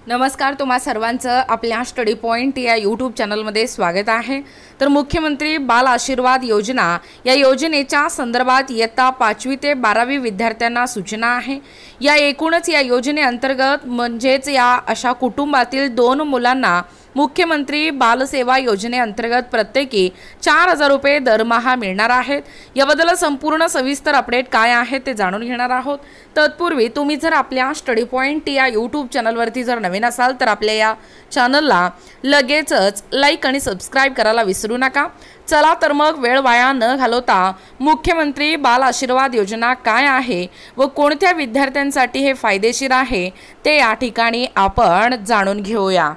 नमस्कार, तुम्हा सर्वांचं आपल्या स्टडी पॉइंट या यूट्यूब चॅनलमध्ये स्वागत आहे। तर मुख्यमंत्री बाल आशीर्वाद योजना या योजनेच्या संदर्भात इयत्ता 5वी ते 12वी विद्यार्थ्यांना सूचना आहे। या एकूणच या योजनेअंतर्गत म्हणजेच या अशा कुटुंबातील 2 मुलांना मुख्यमंत्री बाल सेवा योजनेअंतर्गत प्रत्येकी 4000 रुपये दरमहा मिळणार आहेत। याबद्दल संपूर्ण सविस्तर अपडेट काय आहे ते जाणून घेणार आहोत। तत्पूर्वी तुम्ही जर आपल्या स्टडी पॉइंट या यूट्यूब चॅनलवरती जर नवीन असाल तर आपल्या या चॅनलला लगेचच लाईक आणि सबस्क्राइब करायला विसरू नका। चला तर मग वेळ वाया न घालवता मुख्यमंत्री बाल आशीर्वाद योजना काय आहे व कोणत्या विद्यार्थ्यांसाठी हे फायदेशीर आहे ते या ठिकाणी आपण जाणून घेऊया।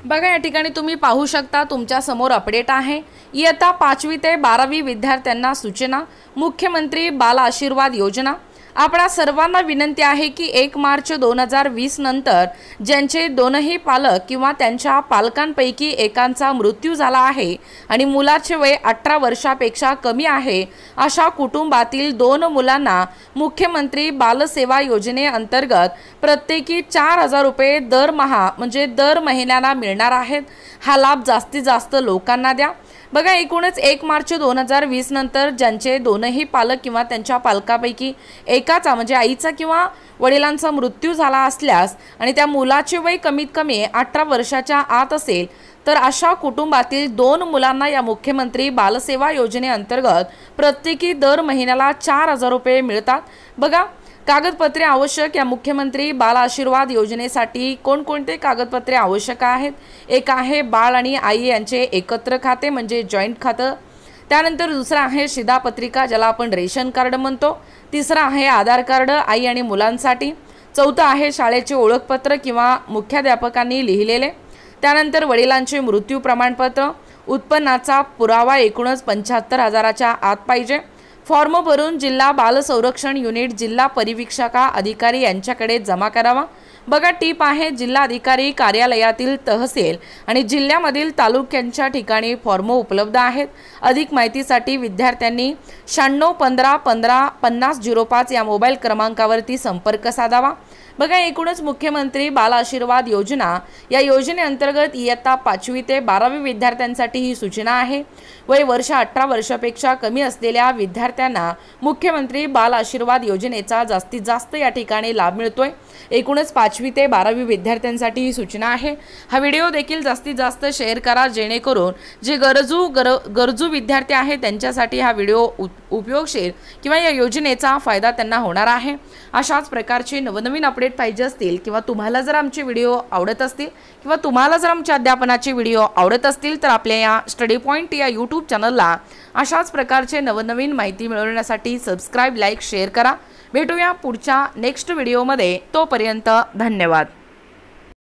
बघा, या ठिकाणी तुम्ही पाहू शकता तुमच्या समोर अपडेट आहे। इयत्ता 5वी ते 12वी विद्यार्थ्यांना सूचना, मुख्यमंत्री बाल आशीर्वाद योजना। आपणा सर्वांना विनंती आहे की 1 मार्च 2020 नंतर ज्यांचे दोनही पालक किंवा त्यांच्या पालकांपैकी एकांचा मृत्यू झाला आहे आणि मुलाचे वय 18 वर्षापेक्षा कमी आहे अशा कुटुंबातील 2 मुलांना मुख्यमंत्री बाल सेवा योजनेअंतर्गत प्रत्येकी 4000 रुपये दरमहा म्हणजे दर महिन्याला मिळणार आहेत। हा लाभ जास्तीत जास्त लोकांना द्या। बघा, एकूणच 1 मार्च 2020 नंतर ज्यांचे दोनही पालक किंवा त्यांच्या पालकापैकी एकाचा म्हणजे आईचा किंवा वडिलांचा मृत्यू झाला असल्यास आणि त्या मुलाचे वय कमीत कमी 18 वर्षाच्या आत असेल तर अशा कुटुंबातील 2 मुलांना या मुख्यमंत्री बालसेवा योजनेअंतर्गत प्रत्येकी दर महिन्याला 4000 रुपये मिळतात। बघा, कागदपत्रे आवश्यक या मुख्यमंत्री बाल आशीर्वाद योजनेसाठी कोणकोणते कागदपत्रे आवश्यक आहेत। एक आहे बाळ आणि आई यांचे एकत्र खाते म्हणजे जॉइंट खातं। त्यानंतर दुसरा आहे शिधापत्रिका ज्याला आपण रेशन कार्ड म्हणतो। तिसरा आहे आधार कार्ड आई आणि मुलांसाठी। चौथा आहे शाळेचे ओळखपत्र किंवा मुख्याध्यापकांनी लिहिलेले। त्यानंतर वडिलांचे मृत्यू प्रमाणपत्र, उत्पन्नाचा पुरावा एकूणच 75,000च्या आत पाहिजे। फॉर्म भरून जिल्हा बाल संरक्षण युनिट जिल्हा परिवीक्षका अधिकारी यांच्याकडे जमा करावा। बघा, टीप आहे जिल्हा अधिकारी कार्यालयातील तहसील आणि जिल्ह्यामधील तालुक्यांच्या ठिकाणी फॉर्म उपलब्ध आहेत। अधिक माहितीसाठी विद्यार्थ्यांनी 9615155005 या मोबाईल क्रमांकावरती संपर्क साधावा। बघा, एकूणच मुख्यमंत्री बाल आशीर्वाद योजना या योजनेअंतर्गत इयत्ता 5वी ते 12वी विद्यार्थ्यांसाठी ही सूचना आहे। वय वर्ष 18 वर्षापेक्षा कमी असलेल्या विद्यार्थ्यांना मुख्यमंत्री बाल आशीर्वाद योजनेचा जास्तीत जास्त या ठिकाणी लाभ मिळतोय। एकूणच 5वी ते 12वी विद्यार्थ्यांसाठी ही सूचना आहे। हा व्हिडिओ देखील जास्तीत जास्त शेअर करा जेणेकरून जे गरजू विद्यार्थी आहेत त्यांच्यासाठी हा व्हिडिओ उपयोगशीर किंवा या योजनेचा फायदा त्यांना होणार आहे। अशाच प्रकारचे नवनवीन अपडेट पाहिजे असतील किंवा तुम्हाला जर आमचे व्हिडिओ आवडत असतील किंवा तुम्हाला जर आमच्या अध्यापनाचे व्हिडिओ आवडत असतील तर आपल्या या स्टडी पॉइंट या यूट्यूब चॅनलला अशाच प्रकारचे नवनवीन माहिती मिळवण्यासाठी सबस्क्राइब, लाईक, शेअर करा। भेटूया पुढच्या नेक्स्ट व्हिडिओमध्ये। तोपर्यंत धन्यवाद।